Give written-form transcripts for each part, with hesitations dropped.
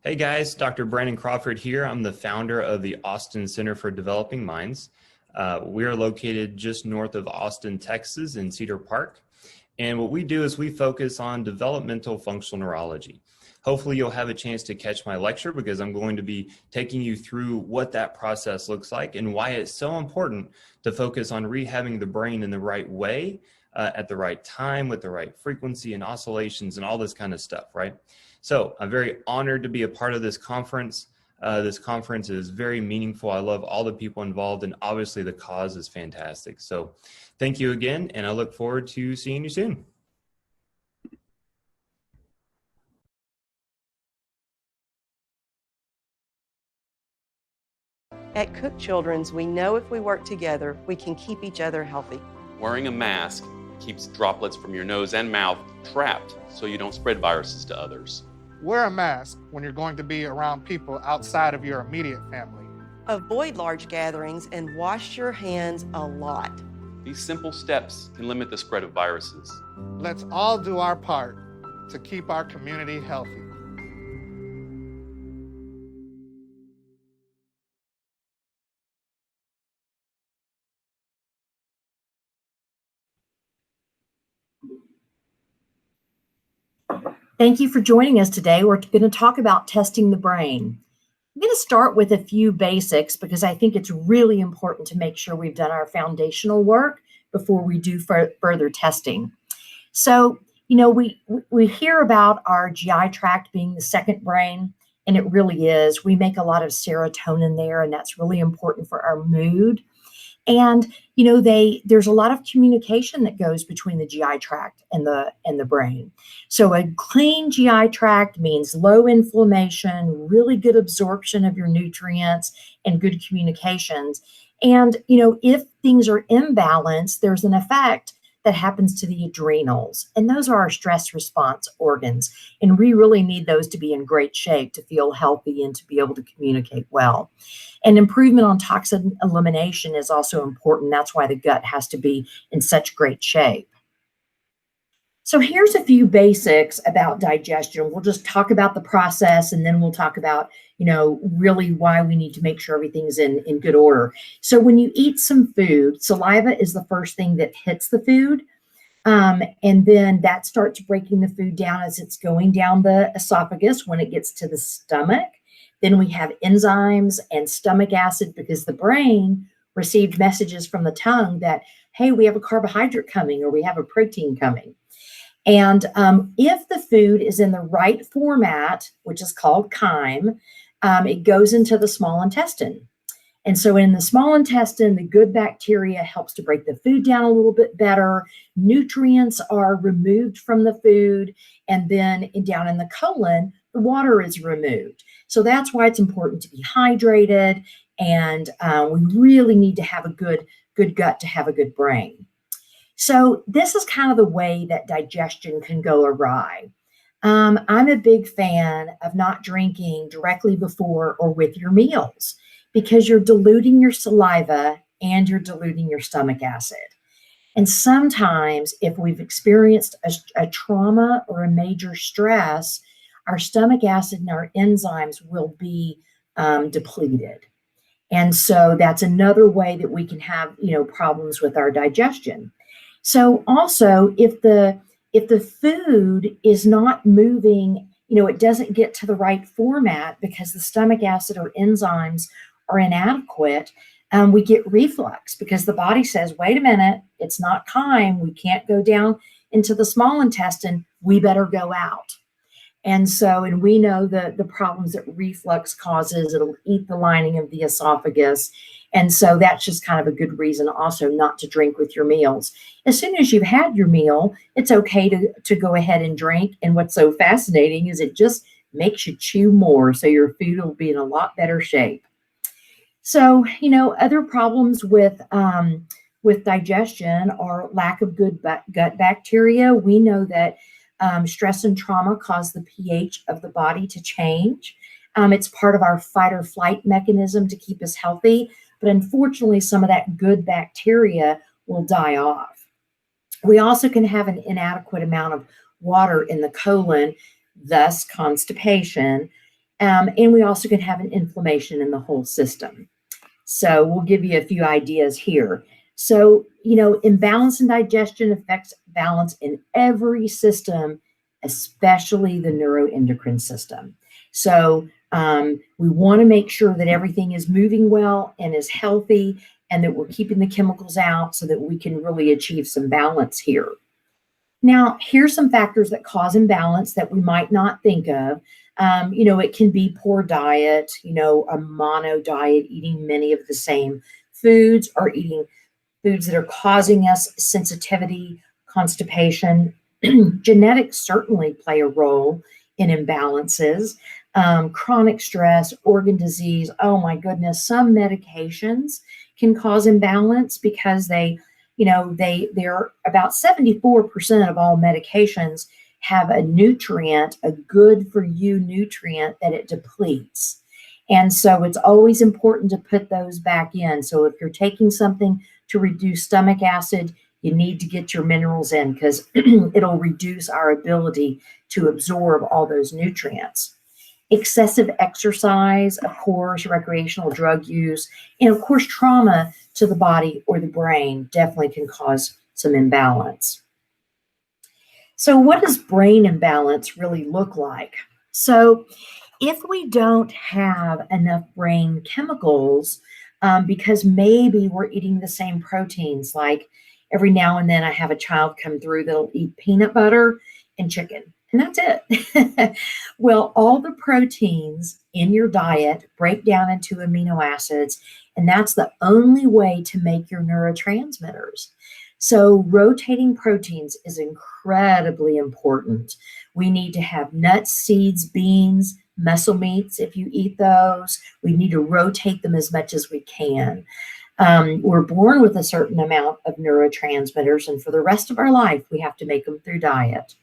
Hey guys, Dr. Brandon Crawford here. I'm the founder of the Austin Center for Developing Minds. We are located just north of Austin, Texas in Cedar Park. And what we do is we focus on developmental functional neurology. Hopefully you'll have a chance to catch my lecture because I'm going to be taking you through what that process looks like and why it's so important to focus on rehabbing the brain in the right way, at the right time, with the right frequency and oscillations and all this kind of stuff, right? So I'm very honored to be a part of this conference. This conference is very meaningful. I love all the people involved, and obviously the cause is fantastic. So thank you again, and I look forward to seeing you soon. At Cook Children's, we know if we work together, we can keep each other healthy. Wearing a mask keeps droplets from your nose and mouth trapped so you don't spread viruses to others. Wear a mask when you're going to be around people outside of your immediate family. Avoid large gatherings and wash your hands a lot. These simple steps can limit the spread of viruses. Let's all do our part to keep our community healthy. Thank you for joining us today. We're going to talk about testing the brain. I'm going to start with a few basics because I think it's really important to make sure we've done our foundational work before we do further testing. So, you know, we hear about our GI tract being the second brain, and it really is. We make a lot of serotonin there, and that's really important for our mood. And, you know, there's a lot of communication that goes between the GI tract and the brain. So a clean GI tract means low inflammation, really good absorption of your nutrients, and good communications. And, you know, if things are imbalanced, there's an effect that happens to the adrenals. And those are our stress response organs. And we really need those to be in great shape to feel healthy and to be able to communicate well. And improvement on toxin elimination is also important. That's why the gut has to be in such great shape. So here's a few basics about digestion. We'll just talk about the process, and then we'll talk about, you know, really why we need to make sure everything's in good order. So when you eat some food, saliva is the first thing that hits the food. And then that starts breaking the food down as it's going down the esophagus when it gets to the stomach. Then we have enzymes and stomach acid because the brain received messages from the tongue that, hey, we have a carbohydrate coming or we have a protein coming. And if the food is in the right format, which is called chyme, it goes into the small intestine. And so in the small intestine, the good bacteria helps to break the food down a little bit better. Nutrients are removed from the food. And then down in the colon, the water is removed. So that's why it's important to be hydrated. And we really need to have a good gut to have a good brain. So this is kind of the way that digestion can go awry. I'm a big fan of not drinking directly before or with your meals because you're diluting your saliva and you're diluting your stomach acid. And sometimes if we've experienced a trauma or a major stress, our stomach acid and our enzymes will be depleted. And so that's another way that we can have, you know, problems with our digestion. So also, if the food is not moving, you know, it doesn't get to the right format because the stomach acid or enzymes are inadequate, we get reflux because the body says, wait a minute, it's not chyme. We can't go down into the small intestine. We better go out. And so, and we know the problems that reflux causes. It'll eat the lining of the esophagus. And so that's just kind of a good reason also not to drink with your meals. As soon as you've had your meal, it's okay to go ahead and drink. And what's so fascinating is it just makes you chew more. So your food will be in a lot better shape. So, you know, other problems with digestion are lack of good gut bacteria. We know that stress and trauma cause the pH of the body to change. It's part of our fight or flight mechanism to keep us healthy. But unfortunately, some of that good bacteria will die off. We also can have an inadequate amount of water in the colon, thus constipation. And we also can have an inflammation in the whole system. So we'll give you a few ideas here. So, imbalance in digestion affects balance in every system, especially the neuroendocrine system. So we want to make sure that everything is moving well and is healthy, and that we're keeping the chemicals out so that we can really achieve some balance here. Now, here's some factors that cause imbalance that we might not think of. It can be poor diet, a mono diet, eating many of the same foods, or eating foods that are causing us sensitivity, constipation. Genetics certainly play a role in imbalances. Chronic stress, organ disease. Oh my goodness, some medications can cause imbalance because they're about 74% of all medications have a nutrient, a good for you nutrient that it depletes. And so it's always important to put those back in. So if you're taking something to reduce stomach acid, you need to get your minerals in, because it'll reduce our ability to absorb all those nutrients. Excessive exercise, of course, recreational drug use, and of course, trauma to the body or the brain definitely can cause some imbalance. So what does brain imbalance really look like? So if we don't have enough brain chemicals, because maybe we're eating the same proteins, like every now and then I have a child come through that'll eat peanut butter and chicken, and that's it. Well, all the proteins in your diet break down into amino acids, and that's the only way to make your neurotransmitters. So rotating proteins is incredibly important. We need to have nuts, seeds, beans, muscle meats. If you eat those, we need to rotate them as much as we can. We're born with a certain amount of neurotransmitters, and for the rest of our life, we have to make them through diet.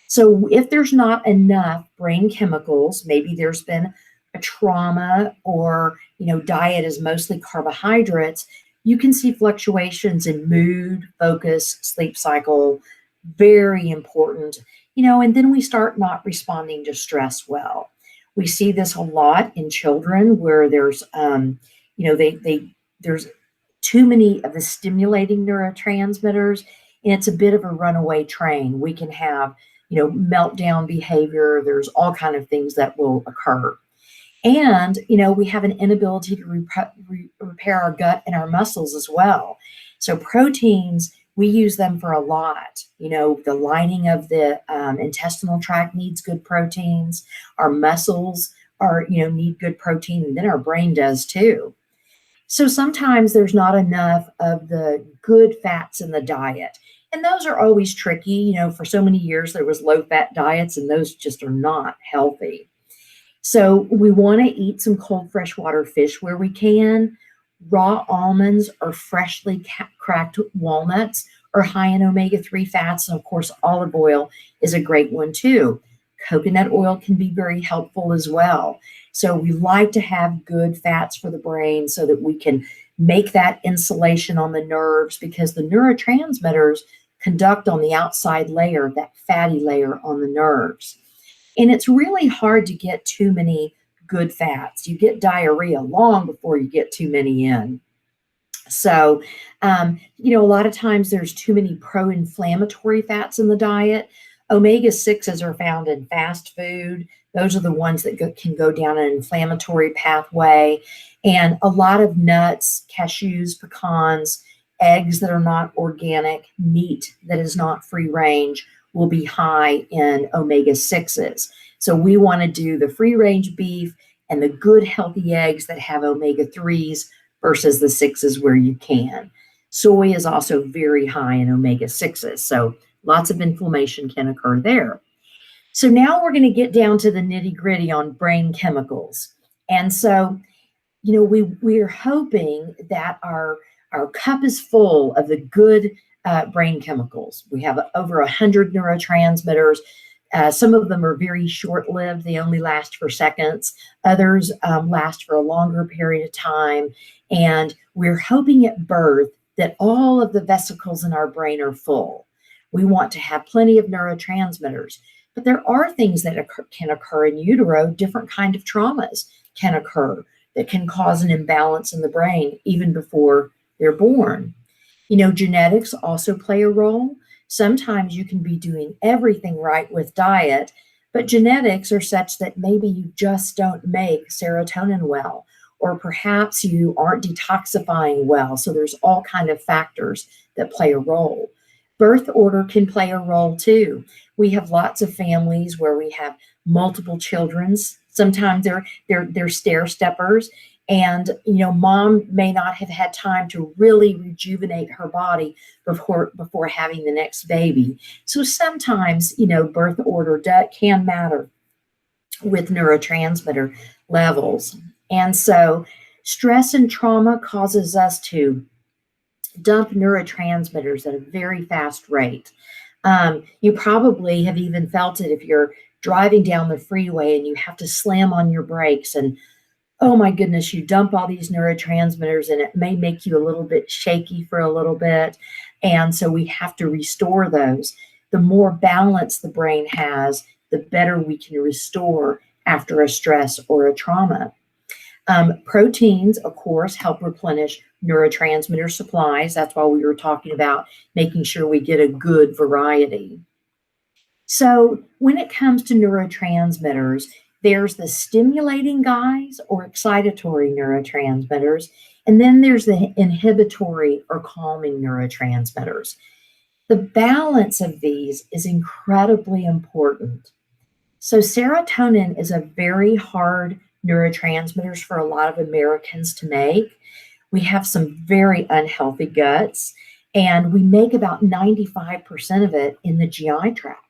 So if there's not enough brain chemicals, maybe there's been a trauma, or diet is mostly carbohydrates, you can see fluctuations in mood, focus, sleep cycle. Very important. And then we start not responding to stress well. We see this a lot in children where there's there's too many of the stimulating neurotransmitters, and it's a bit of a runaway train. We can have meltdown behavior. There's all kind of things that will occur. And, we have an inability to repair our gut and our muscles as well. So proteins, we use them for a lot. The lining of the intestinal tract needs good proteins. Our muscles need good protein, and then our brain does too. So sometimes there's not enough of the good fats in the diet. And those are always tricky. For so many years, there was low-fat diets, and those just are not healthy. So we want to eat some cold freshwater fish where we can. Raw almonds or freshly cracked walnuts are high in omega-3 fats. And of course, olive oil is a great one too. Coconut oil can be very helpful as well. So we like to have good fats for the brain so that we can make that insulation on the nerves, because the neurotransmitters conduct on the outside layer, that fatty layer on the nerves. And it's really hard to get too many good fats. You get diarrhea long before you get too many in. So, a lot of times there's too many pro-inflammatory fats in the diet. Omega-6s are found in fast food. Those are the ones that can go down an inflammatory pathway. And a lot of nuts, cashews, pecans, eggs that are not organic, meat that is not free range will be high in omega-6s. So we want to do the free range beef and the good healthy eggs that have omega-3s versus the 6s where you can. Soy is also very high in omega-6s. So lots of inflammation can occur there. So now we're going to get down to the nitty gritty on brain chemicals. And so, we're hoping that our cup is full of the good brain chemicals. We have over 100 neurotransmitters. Some of them are very short-lived. They only last for seconds. Others last for a longer period of time. And we're hoping at birth that all of the vesicles in our brain are full. We want to have plenty of neurotransmitters. But there are things that can occur in utero. Different kind of traumas can occur that can cause an imbalance in the brain even before they're born. You know, genetics also play a role. Sometimes you can be doing everything right with diet, but genetics are such that maybe you just don't make serotonin well, or perhaps you aren't detoxifying well. So there's all kind of factors that play a role. Birth order can play a role too. We have lots of families where we have multiple children. Sometimes they're stair steppers, and you know, mom may not have had time to really rejuvenate her body before having the next baby. So sometimes, you know, birth order can matter with neurotransmitter levels. And so stress and trauma causes us to dump neurotransmitters at a very fast rate. You probably have even felt it if you're driving down the freeway and you have to slam on your brakes, and oh my goodness, you dump all these neurotransmitters and it may make you a little bit shaky for a little bit. And so we have to restore those. The more balance the brain has, the better we can restore after a stress or a trauma. Proteins, of course, help replenish neurotransmitter supplies. That's why we were talking about making sure we get a good variety. So when it comes to neurotransmitters, there's the stimulating guys or excitatory neurotransmitters, and then there's the inhibitory or calming neurotransmitters. The balance of these is incredibly important. So serotonin is a very hard neurotransmitters for a lot of Americans to make. We have some very unhealthy guts, and we make about 95% of it in the GI tract.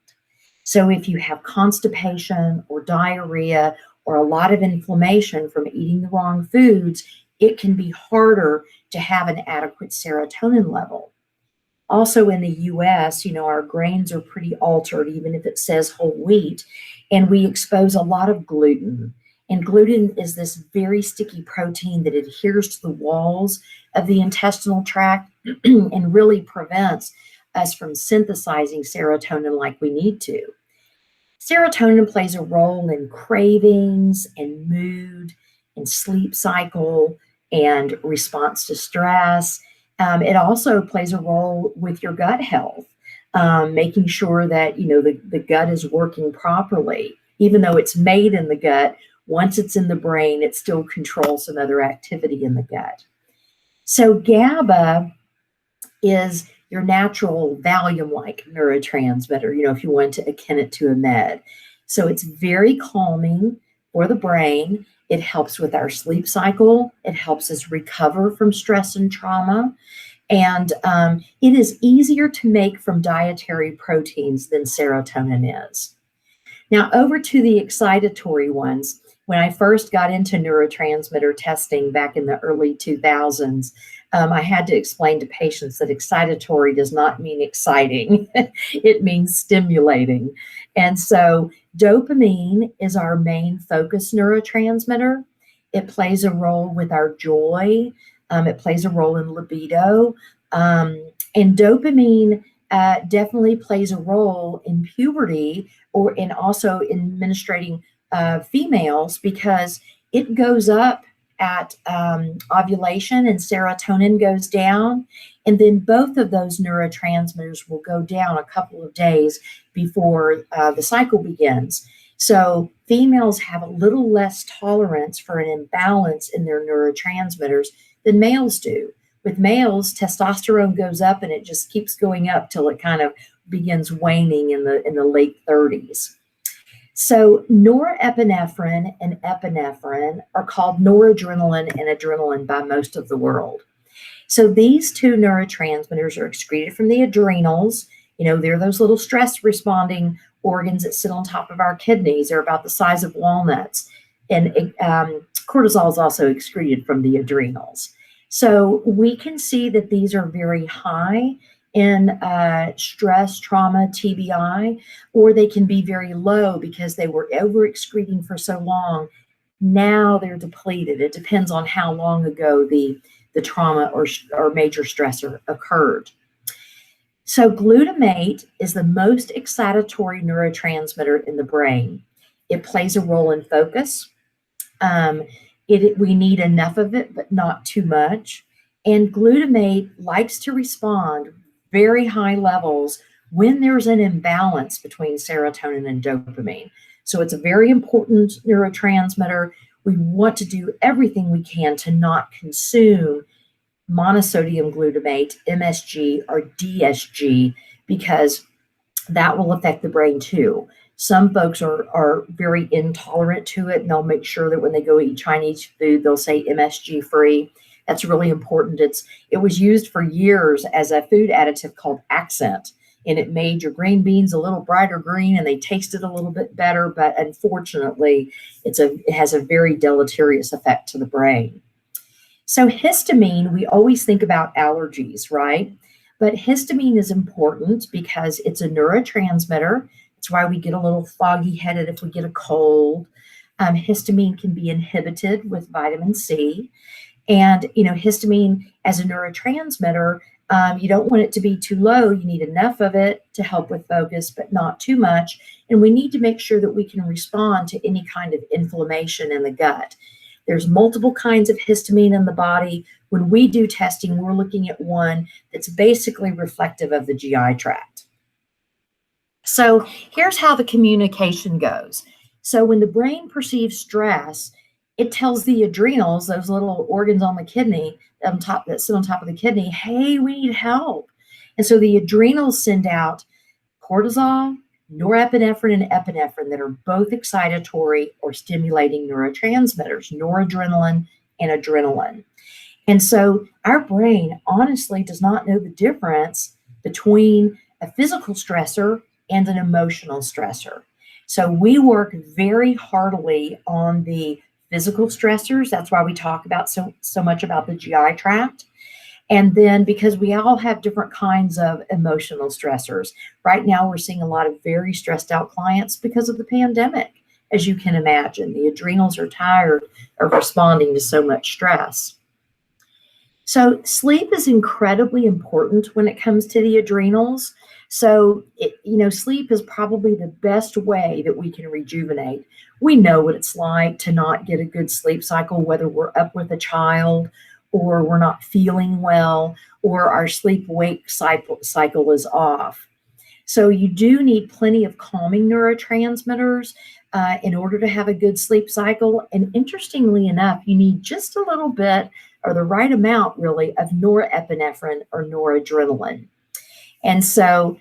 So if you have constipation or diarrhea or a lot of inflammation from eating the wrong foods, it can be harder to have an adequate serotonin level. Also in the US, you know, our grains are pretty altered, even if it says whole wheat, and we expose a lot of gluten. And gluten is this very sticky protein that adheres to the walls of the intestinal tract and really prevents us from synthesizing serotonin like we need to. Serotonin plays a role in cravings and mood and sleep cycle and response to stress. It also plays a role with your gut health, making sure that, you know, the gut is working properly. Even though it's made in the gut, once it's in the brain, it still controls some other activity in the gut. So GABA is your natural Valium-like neurotransmitter, you know, if you want to akin it to a med. So it's very calming for the brain. It helps with our sleep cycle. It helps us recover from stress and trauma. And it is easier to make from dietary proteins than serotonin is. Now over to the excitatory ones. When I first got into neurotransmitter testing back in the early 2000s, I had to explain to patients that excitatory does not mean exciting. It means stimulating. And so dopamine is our main focus neurotransmitter. It plays a role with our joy. It plays a role in libido. And dopamine definitely plays a role in puberty and also in administrating females, because it goes up at ovulation and serotonin goes down, and then both of those neurotransmitters will go down a couple of days before the cycle begins. So females have a little less tolerance for an imbalance in their neurotransmitters than males do. With males, testosterone goes up and it just keeps going up till it kind of begins waning in the late 30s. So norepinephrine and epinephrine are called noradrenaline and adrenaline by most of the world. So these two neurotransmitters are excreted from the adrenals. You know, they're those little stress responding organs that sit on top of our kidneys. They're about the size of walnuts. And cortisol is also excreted from the adrenals. So we can see that these are very high in stress, trauma, TBI, or they can be very low because they were over-excreting for so long. Now they're depleted. It depends on how long ago the trauma or major stressor occurred. So glutamate is the most excitatory neurotransmitter in the brain. It plays a role in focus. We need enough of it, but not too much. And glutamate likes to respond very high levels when there's an imbalance between serotonin and dopamine. So it's a very important neurotransmitter. We want to do everything we can to not consume monosodium glutamate, MSG, or DSG, because that will affect the brain too. Some folks are very intolerant to it, and they'll make sure that when they go eat Chinese food, they'll say MSG free. That's really important. It was used for years as a food additive called accent, and it made your green beans a little brighter green and they tasted a little bit better, but unfortunately, it has a very deleterious effect to the brain. So histamine, we always think about allergies, right? But histamine is important because it's a neurotransmitter. That's why we get a little foggy headed if we get a cold. Histamine can be inhibited with vitamin C. And, histamine as a neurotransmitter, you don't want it to be too low. You need enough of it to help with focus, but not too much. And we need to make sure that we can respond to any kind of inflammation in the gut. There's multiple kinds of histamine in the body. When we do testing, we're looking at one that's basically reflective of the GI tract. So here's how the communication goes. So when the brain perceives stress, it tells the adrenals, those little organs on the kidney, that sit on top of the kidney, hey, we need help. And so the adrenals send out cortisol, norepinephrine, and epinephrine that are both excitatory or stimulating neurotransmitters, noradrenaline and adrenaline. And so our brain honestly does not know the difference between a physical stressor and an emotional stressor. So we work very heartily on the physical stressors. That's why we talk about so much about the GI tract. And then because we all have different kinds of emotional stressors. Right now, we're seeing a lot of very stressed out clients because of the pandemic. As you can imagine, the adrenals are tired of responding to so much stress. So sleep is incredibly important when it comes to the adrenals. So, sleep is probably the best way that we can rejuvenate. We know what it's like to not get a good sleep cycle, whether we're up with a child or we're not feeling well, or our sleep-wake cycle is off. So you do need plenty of calming neurotransmitters in order to have a good sleep cycle. And interestingly enough, you need just a little bit, or the right amount really, of norepinephrine or noradrenaline. And so,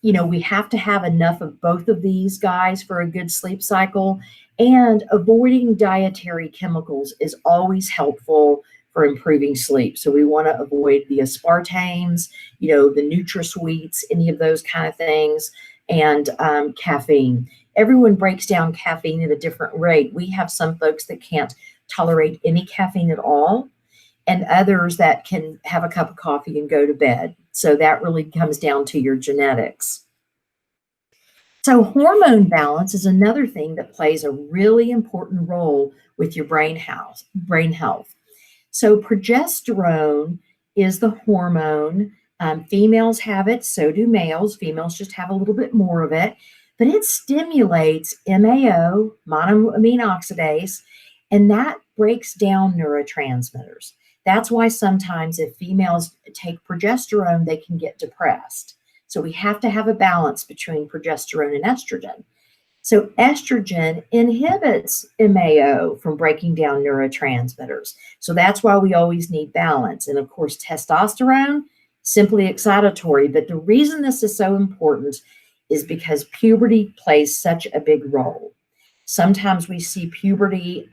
we have to have enough of both of these guys for a good sleep cycle. And avoiding dietary chemicals is always helpful for improving sleep. So we want to avoid the aspartames, the NutraSweets, any of those kind of things, and caffeine. Everyone breaks down caffeine at a different rate. We have some folks that can't tolerate any caffeine at all, and others that can have a cup of coffee and go to bed. So that really comes down to your genetics. So hormone balance is another thing that plays a really important role with your brain health. So progesterone is the hormone. Females have it, so do males. Females just have a little bit more of it, but it stimulates MAO, monoamine oxidase, and that breaks down neurotransmitters. That's why sometimes if females take progesterone, they can get depressed. So we have to have a balance between progesterone and estrogen. So estrogen inhibits MAO from breaking down neurotransmitters. So that's why we always need balance. And of course, testosterone, simply excitatory. But the reason this is so important is because puberty plays such a big role. Sometimes we see puberty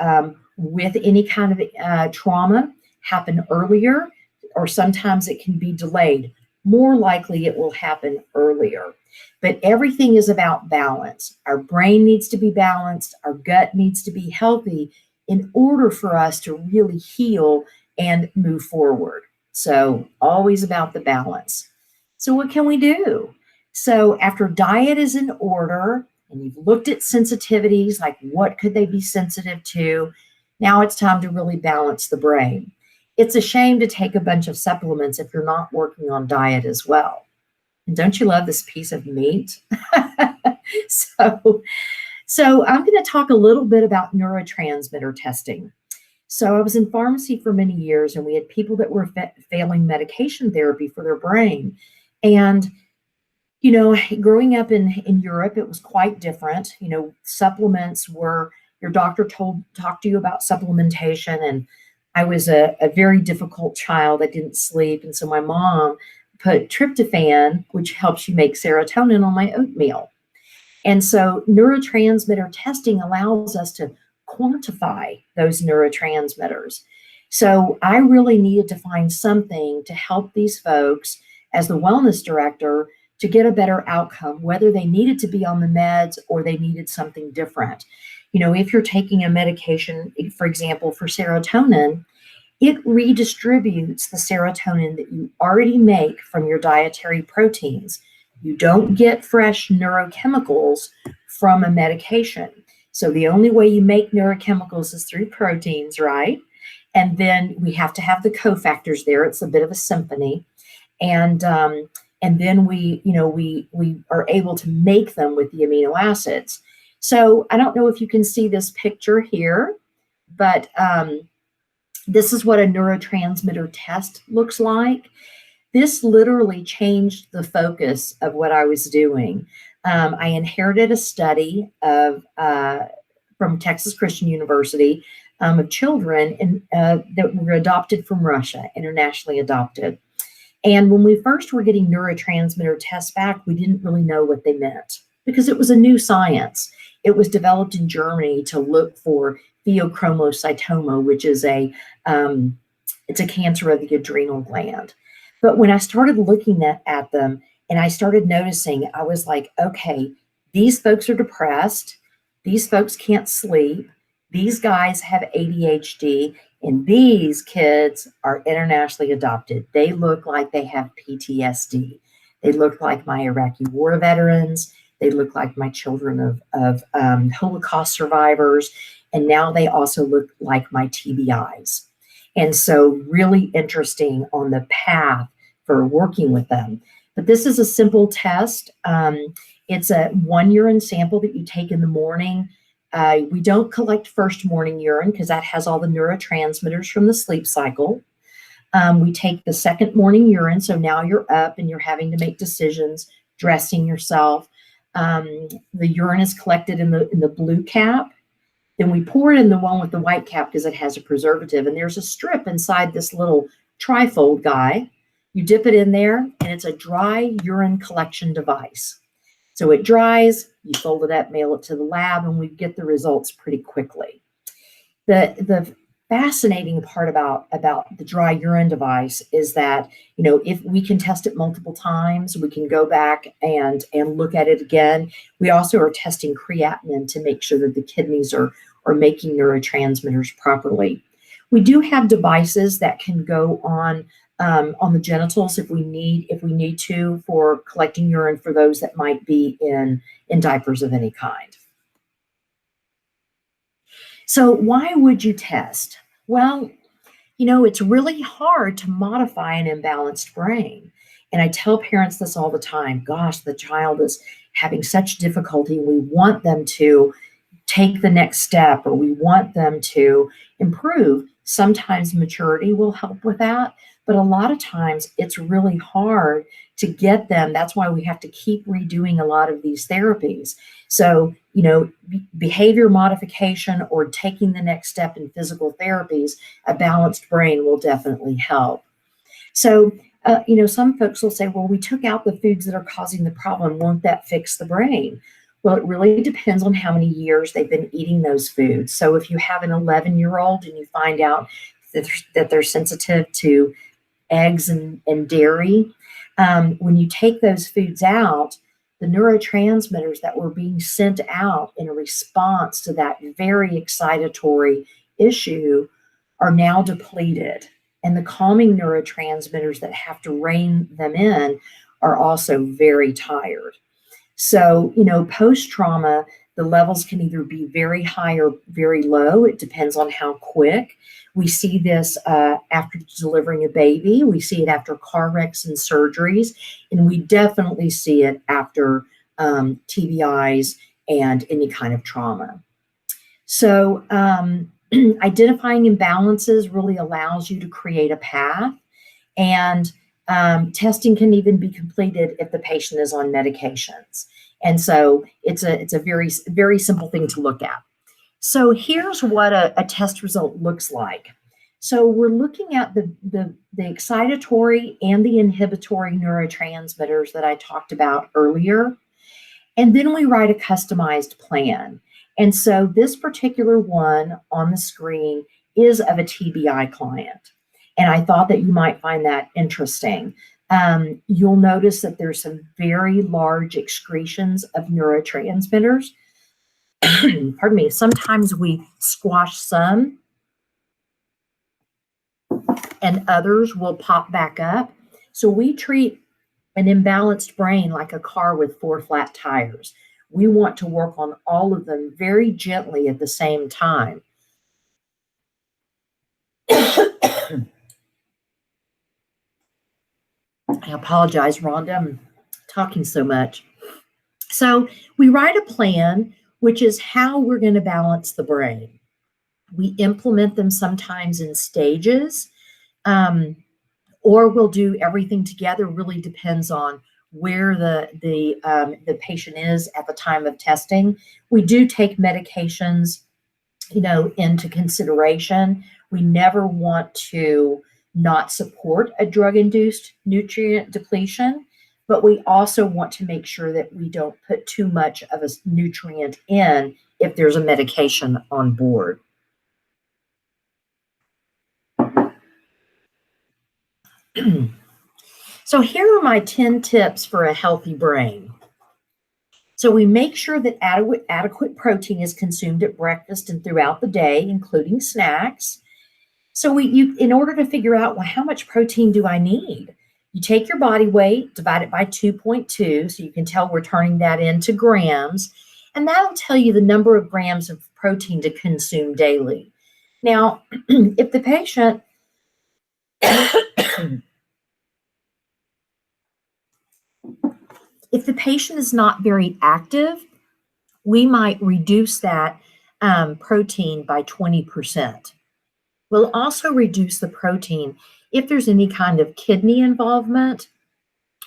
with any kind of trauma happen earlier, or sometimes it can be delayed. More likely it will happen earlier. But everything is about balance. Our brain needs to be balanced. Our gut needs to be healthy in order for us to really heal and move forward. So always about the balance. So what can we do? So after diet is in order and you've looked at sensitivities, like what could they be sensitive to, now it's time to really balance the brain. It's a shame to take a bunch of supplements if you're not working on diet as well. And don't you love this piece of meat? So, so I'm going to talk a little bit about neurotransmitter testing. So I was in pharmacy for many years, and we had people that were failing medication therapy for their brain. And, you know, growing up in Europe, it was quite different. You know, supplements were, your doctor talked to you about supplementation. And I was a very difficult child. I didn't sleep. And so my mom put tryptophan, which helps you make serotonin, on my oatmeal. And so neurotransmitter testing allows us to quantify those neurotransmitters. So I really needed to find something to help these folks as the wellness director to get a better outcome, whether they needed to be on the meds or they needed something different. You know, if you're taking a medication, for example, for serotonin, it redistributes the serotonin that you already make from your dietary proteins. You don't get fresh neurochemicals from a medication. So the only way you make neurochemicals is through proteins, right? And then we have to have the cofactors there. It's a bit of a symphony. And then we are able to make them with the amino acids. So I don't know if you can see this picture here, but this is what a neurotransmitter test looks like. This literally changed the focus of what I was doing. I inherited a study from Texas Christian University of children that were adopted from Russia, internationally adopted. And when we first were getting neurotransmitter tests back, we didn't really know what they meant because it was a new science. It was developed in Germany to look for pheochromocytoma, which is it's a cancer of the adrenal gland. But when I started looking at them and I started noticing, I was like, okay, these folks are depressed. These folks can't sleep. These guys have ADHD, and these kids are internationally adopted. They look like they have PTSD. They look like my Iraqi war veterans. They look like my children of Holocaust survivors. And now they also look like my TBIs. And so really interesting on the path for working with them. But this is a simple test. It's a 1 urine sample that you take in the morning. We don't collect first morning urine because that has all the neurotransmitters from the sleep cycle. We take the second morning urine. So now you're up and you're having to make decisions, dressing yourself. The urine is collected in the blue cap. Then we pour it in the one with the white cap because it has a preservative. And there's a strip inside this little trifold guy. You dip it in there, and it's a dry urine collection device. So it dries, you fold it up, mail it to the lab, and we get the results pretty quickly. The fascinating part about the dry urine device is that, you know, if we can test it multiple times, we can go back and look at it again. We also are testing creatinine to make sure that the kidneys are making neurotransmitters properly. We do have devices that can go on the genitals if we need to for collecting urine for those that might be in diapers of any kind. So why would you test? Well, you know, it's really hard to modify an imbalanced brain. And I tell parents this all the time. Gosh, the child is having such difficulty. We want them to take the next step, or we want them to improve. Sometimes maturity will help with that. But a lot of times it's really hard to get them. That's why we have to keep redoing a lot of these therapies. So, you know, behavior modification or taking the next step in physical therapies, a balanced brain will definitely help. So, you know, some folks will say, well, we took out the foods that are causing the problem. Won't that fix the brain? Well, it really depends on how many years they've been eating those foods. So if you have an 11-year-old and you find out that they're sensitive to eggs and dairy, when you take those foods out, the neurotransmitters that were being sent out in response to that very excitatory issue are now depleted. And the calming neurotransmitters that have to rein them in are also very tired. So, you know, post-trauma, The levels can either be very high or very low. It depends on how quick. We see this after delivering a baby. We see it after car wrecks and surgeries. And we definitely see it after TBIs and any kind of trauma. So identifying imbalances really allows you to create a path, and testing can even be completed if the patient is on medications. And so it's a very, very simple thing to look at. So here's what a test result looks like. So we're looking at the excitatory and the inhibitory neurotransmitters that I talked about earlier. And then we write a customized plan. And so this particular one on the screen is of a TBI client. And I thought that you might find that interesting. You'll notice that there's some very large excretions of neurotransmitters. Pardon me. Sometimes we squash some and others will pop back up. So we treat an imbalanced brain like a car with 4 flat tires. We want to work on all of them very gently at the same time. I apologize, Rhonda, I'm talking so much. So we write a plan, which is how we're going to balance the brain. We implement them sometimes in stages, or we'll do everything together. Really depends on where the patient is at the time of testing. We do take medications, into consideration. We never want to not support a drug-induced nutrient depletion, but we also want to make sure that we don't put too much of a nutrient in if there's a medication on board. So here are my 10 tips for a healthy brain. So we make sure that adequate protein is consumed at breakfast and throughout the day, including snacks. So in order to figure out, well, how much protein do I need? You take your body weight, divide it by 2.2, so you can tell we're turning that into grams, and that'll tell you the number of grams of protein to consume daily. Now, if the patient is not very active, we might reduce that protein by 20%. We'll also reduce the protein if there's any kind of kidney involvement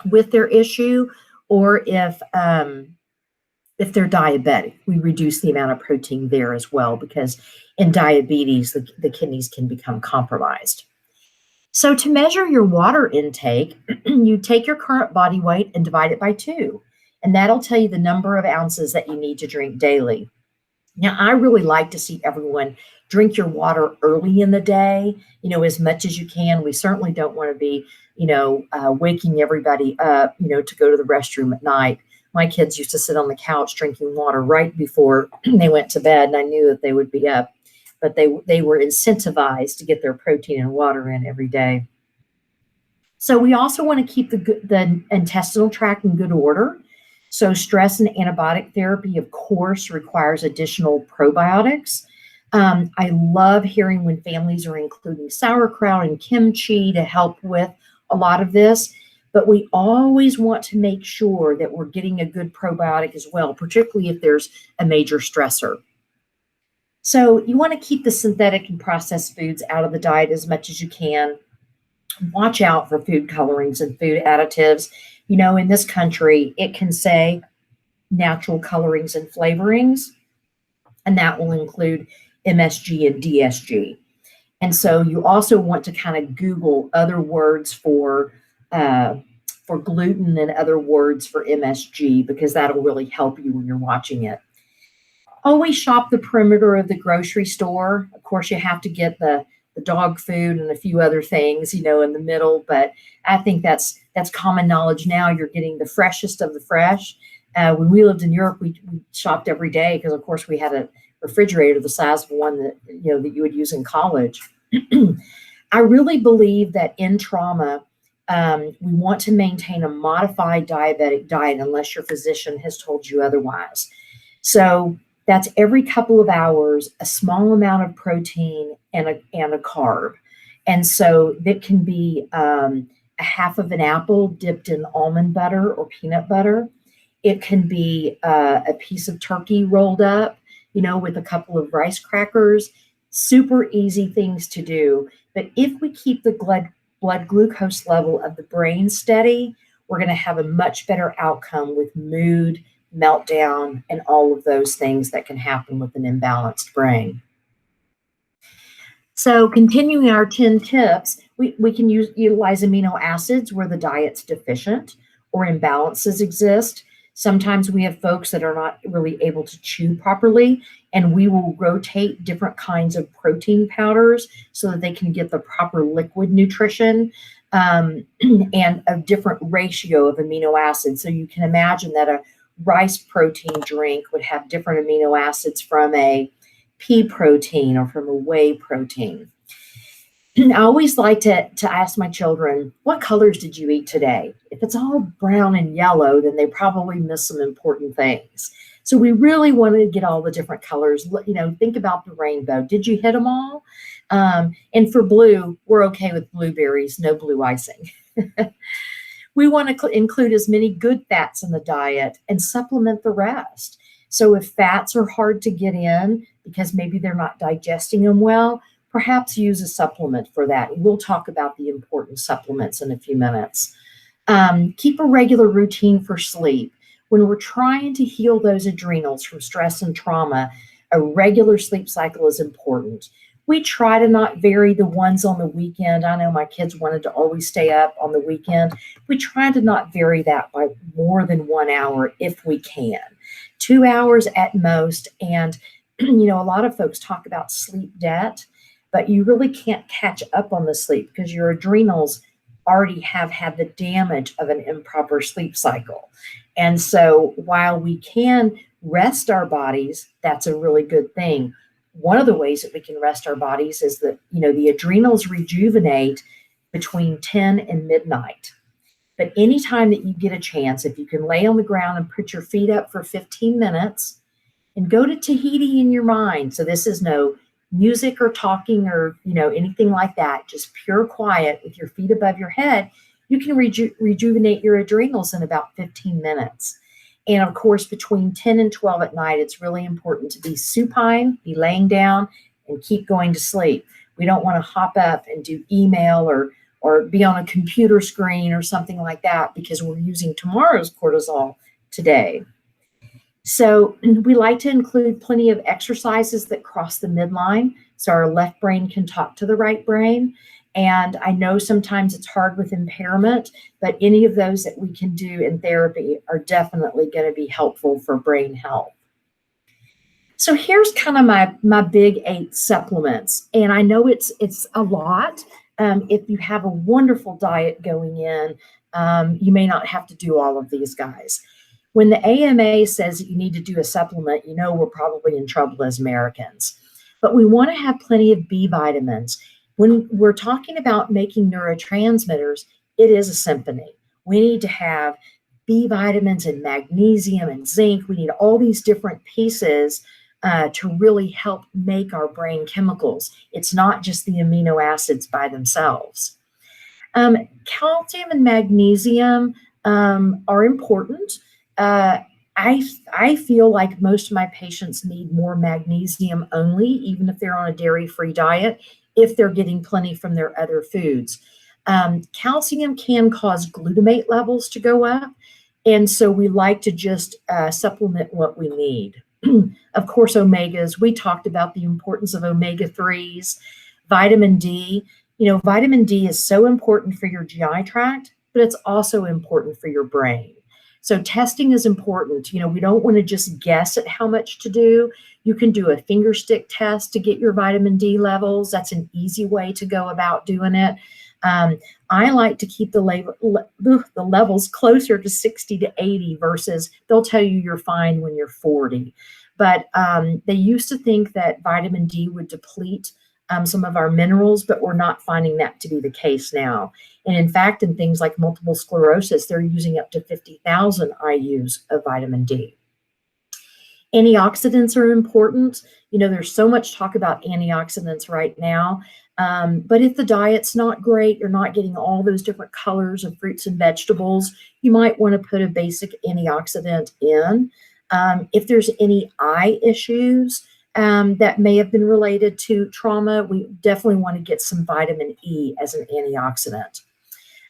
with their issue, or if they're diabetic. We reduce the amount of protein there as well, because in diabetes, the kidneys can become compromised. So to measure your water intake, you take your current body weight and divide it by 2, and that'll tell you the number of ounces that you need to drink daily. Now, I really like to see everyone drink your water early in the day, as much as you can. We certainly don't want to be, waking everybody up, to go to the restroom at night. My kids used to sit on the couch drinking water right before they went to bed, and I knew that they would be up. But they were incentivized to get their protein and water in every day. So we also want to keep the intestinal tract in good order. So stress and antibiotic therapy, of course, requires additional probiotics. I love hearing when families are including sauerkraut and kimchi to help with a lot of this, but we always want to make sure that we're getting a good probiotic as well, particularly if there's a major stressor. So you want to keep the synthetic and processed foods out of the diet as much as you can. Watch out for food colorings and food additives. In this country, it can say natural colorings and flavorings, and that will include MSG and DSG. And so you also want to kind of Google other words for gluten and other words for MSG, because that'll really help you when you're watching it. Always shop the perimeter of the grocery store. Of course, you have to get the dog food and a few other things, in the middle, but I think that's common knowledge now. You're getting the freshest of the fresh. When we lived in Europe, we shopped every day because, of course, we had a refrigerator the size of one that you would use in college. I really believe that in trauma, we want to maintain a modified diabetic diet unless your physician has told you otherwise. So that's every couple of hours, a small amount of protein and a carb. And so that can be a half of an apple dipped in almond butter or peanut butter. It can be a piece of turkey rolled up, with a couple of rice crackers. Super easy things to do. But if we keep the blood glucose level of the brain steady, we're going to have a much better outcome with mood, meltdown, and all of those things that can happen with an imbalanced brain. So continuing our 10 tips, we can utilize amino acids where the diet's deficient or imbalances exist. Sometimes we have folks that are not really able to chew properly, and we will rotate different kinds of protein powders so that they can get the proper liquid nutrition and a different ratio of amino acids. So you can imagine that a rice protein drink would have different amino acids from a pea protein or from a whey protein. I always like to ask my children, what colors did you eat today? If it's all brown and yellow, then they probably missed some important things. So we really want to get all the different colors. Think about the rainbow. Did you hit them all? And for blue, we're okay with blueberries, no blue icing. We want to include as many good fats in the diet and supplement the rest. So if fats are hard to get in because maybe they're not digesting them well, perhaps use a supplement for that. We'll talk about the important supplements in a few minutes. Keep a regular routine for sleep. When we're trying to heal those adrenals from stress and trauma, a regular sleep cycle is important. We try to not vary the ones on the weekend. I know my kids wanted to always stay up on the weekend. We try to not vary that by more than 1 hour if we can. 2 hours at most. And, a lot of folks talk about sleep debt, but you really can't catch up on the sleep because your adrenals already have had the damage of an improper sleep cycle. And so while we can rest our bodies, that's a really good thing. One of the ways that we can rest our bodies is that, the adrenals rejuvenate between 10 and midnight. But anytime that you get a chance, if you can lay on the ground and put your feet up for 15 minutes and go to Tahiti in your mind. So this is no music or talking or, anything like that, just pure quiet with your feet above your head, you can rejuvenate your adrenals in about 15 minutes. And of course, between 10 and 12 at night, it's really important to be supine, be laying down, and keep going to sleep. We don't want to hop up and do email or be on a computer screen or something like that because we're using tomorrow's cortisol today. So we like to include plenty of exercises that cross the midline so our left brain can talk to the right brain. And I know sometimes it's hard with impairment, but any of those that we can do in therapy are definitely going to be helpful for brain health. So here's kind of my big 8 supplements. And I know it's a lot. If you have a wonderful diet going in, you may not have to do all of these guys. When the AMA says that you need to do a supplement, we're probably in trouble as Americans. But we want to have plenty of B vitamins. When we're talking about making neurotransmitters, it is a symphony. We need to have B vitamins and magnesium and zinc. We need all these different pieces to really help make our brain chemicals. It's not just the amino acids by themselves. Calcium and magnesium are important. I feel like most of my patients need more magnesium only, even if they're on a dairy-free diet, if they're getting plenty from their other foods. Calcium can cause glutamate levels to go up, and so we like to just supplement what we need. Of course, omegas, we talked about the importance of omega-3s. Vitamin D, vitamin D is so important for your GI tract, but it's also important for your brain. So testing is important. We don't want to just guess at how much to do. You can do a finger stick test to get your vitamin D levels. That's an easy way to go about doing it. I like to keep the levels closer to 60 to 80 versus they'll tell you you're fine when you're 40. But they used to think that vitamin D would deplete some of our minerals, but we're not finding that to be the case now. And in fact, in things like multiple sclerosis, they're using up to 50,000 IUs of vitamin D. Antioxidants are important. You know, there's so much talk about antioxidants right now. But if the diet's not great, you're not getting all those different colors of fruits and vegetables, you might want to put a basic antioxidant in. If there's any eye issues that may have been related to trauma, we definitely want to get some vitamin E as an antioxidant.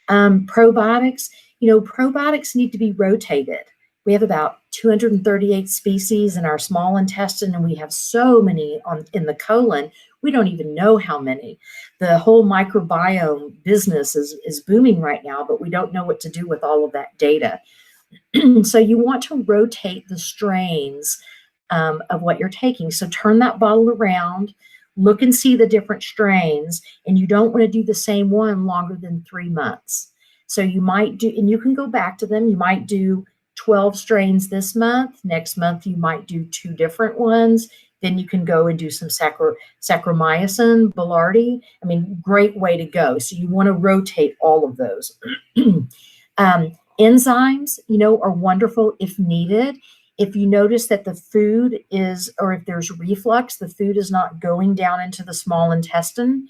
Probiotics, you know, probiotics need to be rotated. We have about 238 species in our small intestine, and we have so many in the colon, we don't even know how many. The whole microbiome business is booming right now, but we don't know what to do with all of that data. So you want to rotate the strains of what you're taking. So turn that bottle around, look and see the different strains, and you don't want to do the same one longer than 3 months. So you might do, and you can go back to them, you might do 12 strains this month. Next month, you might do 2 different ones. Then you can go and do some Saccharomycin, Boulardii. I mean, great way to go. So you want to rotate all of those. Enzymes, you know, are wonderful if needed. If you notice that the food is, or if there's reflux, the food is not going down into the small intestine.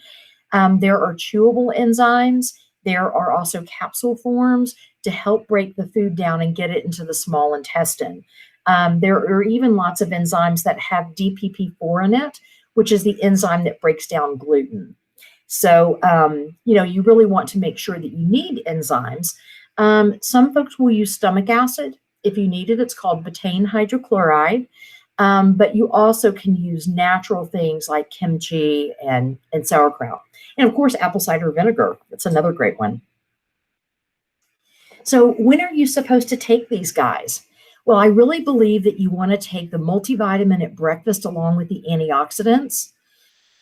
There are chewable enzymes. There are also capsule forms to help break the food down and get it into the small intestine. There are even lots of enzymes that have DPP4 in it, which is the enzyme that breaks down gluten. So, you know, you really want to make sure that you need enzymes. Some folks will use stomach acid. If you need it, it's called betaine hydrochloride. But you also can use natural things like kimchi and sauerkraut. And of course, apple cider vinegar. That's another great one. So when are you supposed to take these guys? Well, I really believe that you want to take the multivitamin at breakfast along with the antioxidants.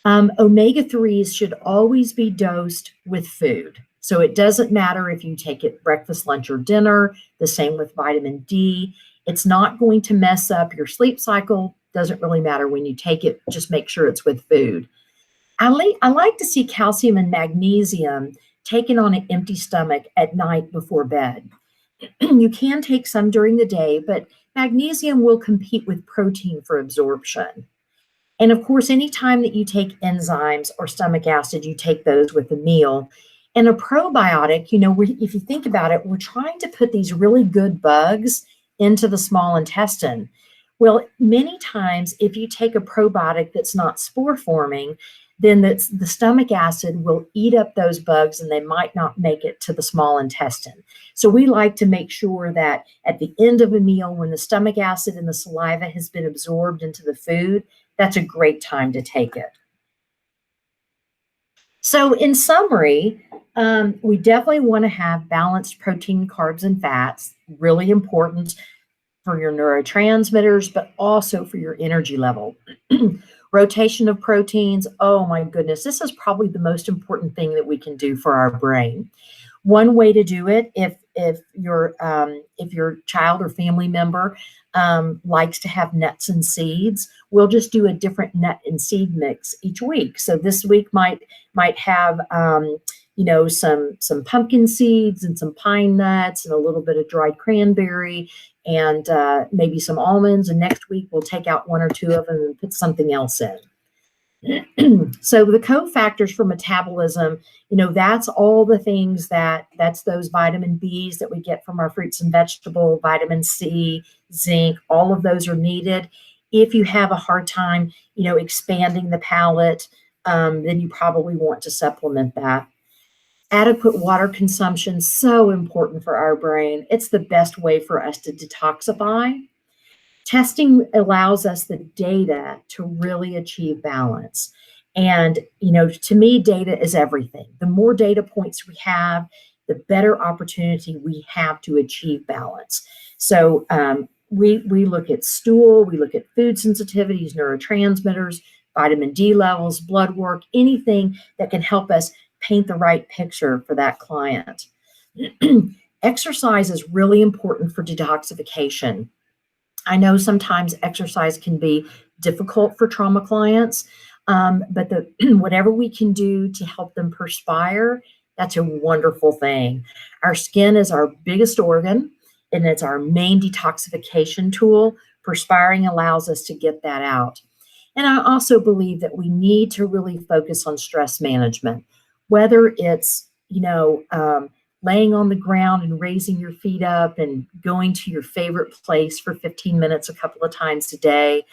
Omega-3s should always be dosed with food. So it doesn't matter if you take it breakfast, lunch, or dinner. The same with vitamin D. It's not going to mess up your sleep cycle. Doesn't really matter when you take it. Just make sure it's with food. I like to see calcium and magnesium taken on an empty stomach at night before bed. You can take some during the day, but magnesium will compete with protein for absorption. And of course, anytime that you take enzymes or stomach acid, you take those with a meal. And a probiotic, you know, if you think about it, we're trying to put these really good bugs into the small intestine. Well, many times, if you take a probiotic that's not spore forming, then the stomach acid will eat up those bugs and they might not make it to the small intestine. So we like to make sure that at the end of a meal, when the stomach acid and the saliva has been absorbed into the food, that's a great time to take it. So in summary, we definitely want to have balanced protein, carbs, and fats, really important for your neurotransmitters, but also for your energy level. Rotation of proteins, oh my goodness, this is probably the most important thing that we can do for our brain. One way to do it, if your child or family member likes to have nuts and seeds, we'll just do a different nut and seed mix each week. So this week might have you know, some pumpkin seeds and some pine nuts and a little bit of dried cranberry and maybe some almonds. And next week we'll take out 1 or 2 of them and put something else in. So the cofactors for metabolism, you know, that's all the things that's those vitamin Bs that we get from our fruits and vegetables, vitamin C, zinc, all of those are needed. If you have a hard time, you know, expanding the palate, then you probably want to supplement that. Adequate water consumption, so important for our brain. It's the best way for us to detoxify. Testing allows us the data to really achieve balance. And, you know, to me, data is everything. The more data points we have, the better opportunity we have to achieve balance. So we look at stool, we look at food sensitivities, neurotransmitters, vitamin D levels, blood work, anything that can help us paint the right picture for that client. Exercise is really important for detoxification. I know sometimes exercise can be difficult for trauma clients, but whatever we can do to help them perspire, that's a wonderful thing. Our skin is our biggest organ, and it's our main detoxification tool Perspiring allows us to get that out. And I also believe that we need to really focus on stress management, whether it's, laying on the ground and raising your feet up and going to your favorite place for 15 minutes a couple of times a day,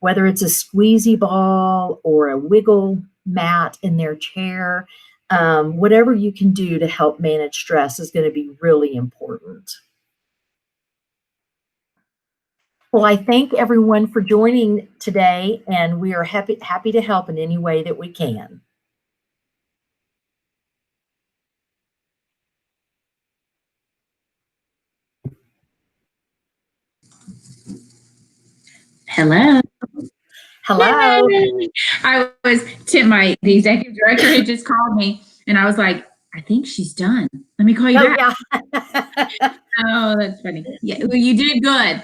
whether it's a squeezy ball or a wiggle mat in their chair, whatever you can do to help manage stress is going to be really important. Well, I thank everyone for joining today, and we are happy to help in any way that we can. Hello. Hello. Yay! The executive director had just called me, and I was like, I think she's done. Let me call you back. Yeah. Oh, that's funny. Yeah, well, you did good.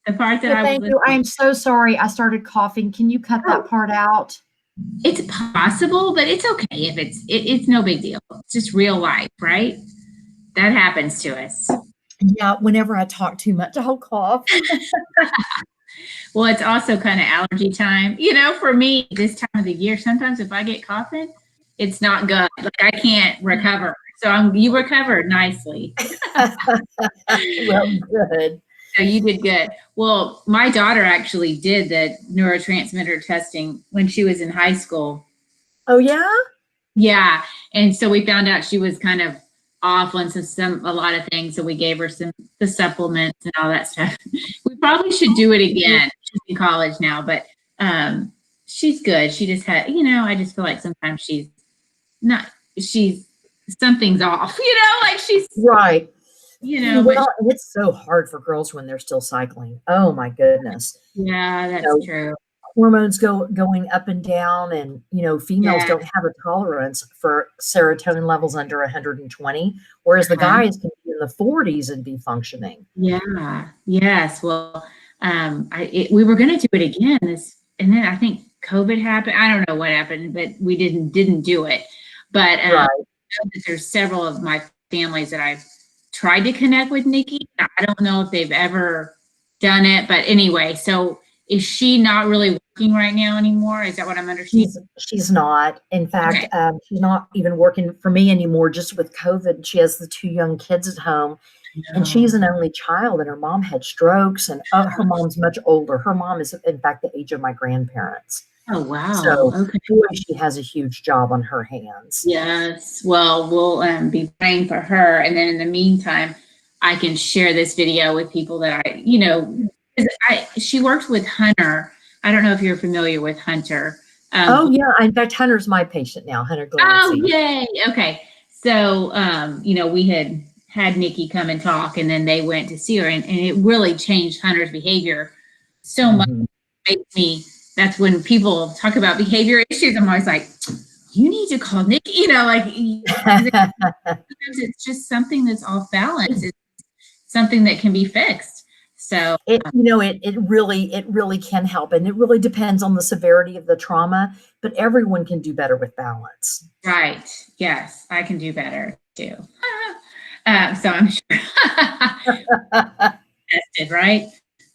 The part that Well, thank you. I am so sorry. I started coughing. Can you cut that part out? It's possible, but it's okay if it's no big deal. It's just real life, right? That happens to us. Yeah, whenever I talk too much, I'll cough. Well, it's also kind of allergy time. For me, this time of the year, sometimes if I get coughing, it's not good. Like I can't recover. So you recovered nicely. Well, good. So you did good. Well, my daughter actually did the neurotransmitter testing when she was in high school. Oh, yeah? Yeah. And so we found out she was kind of off on a lot of things. So we gave her the supplements and all that stuff. We probably should do it again. She's in college now, but she's good. She just had, I just feel like sometimes something's off, like she's right. Well, and it's so hard for girls when they're still cycling. Oh my goodness. Yeah, that's true. Hormones going up and down, and females don't have a tolerance for serotonin levels under 120, whereas the guys can be in the 40s and be functioning. Yeah. Yes. Well, we were going to do it again. And then I think COVID happened. I don't know what happened, but we didn't do it. But I know that there's several of my families that I've tried to connect with Nikki. I don't know if they've ever done it, but anyway, so is she not really working right now anymore? Is that what I'm understanding? She's not. In fact, she's not even working for me anymore, just with COVID. She has the 2 young kids at home, and she's an only child, and her mom had strokes, and her mom's much older. Her mom is, in fact, the age of my grandparents. Oh, wow. So boy, she has a huge job on her hands. Yes. Well, we'll be praying for her. And then in the meantime, I can share this video with people that she works with Hunter. I don't know if you're familiar with Hunter. Oh, yeah. In fact, Hunter's my patient now, Hunter Glancy. Oh, yay. Okay. So, we had Nikki come and talk, and then they went to see her, and it really changed Hunter's behavior so much. It makes me. That's when people talk about behavior issues. I'm always like, you need to call Nikki, sometimes it's just something that's off balance. It's something that can be fixed. So it really can help. And it really depends on the severity of the trauma, but everyone can do better with balance. Right. Yes, I can do better too. So I'm sure tested, right?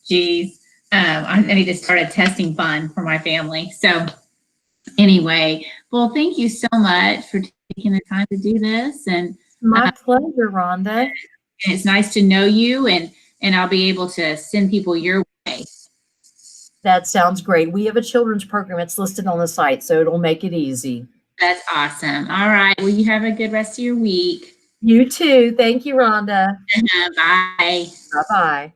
Geez. I need to start a testing fund for my family. So anyway, well, thank you so much for taking the time to do this. And my pleasure, Rhonda. And it's nice to know you, and I'll be able to send people your way. That sounds great. We have a children's program. It's listed on the site, so it'll make it easy. That's awesome. All right. Well, you have a good rest of your week. You too. Thank you, Rhonda. Bye. Bye-bye.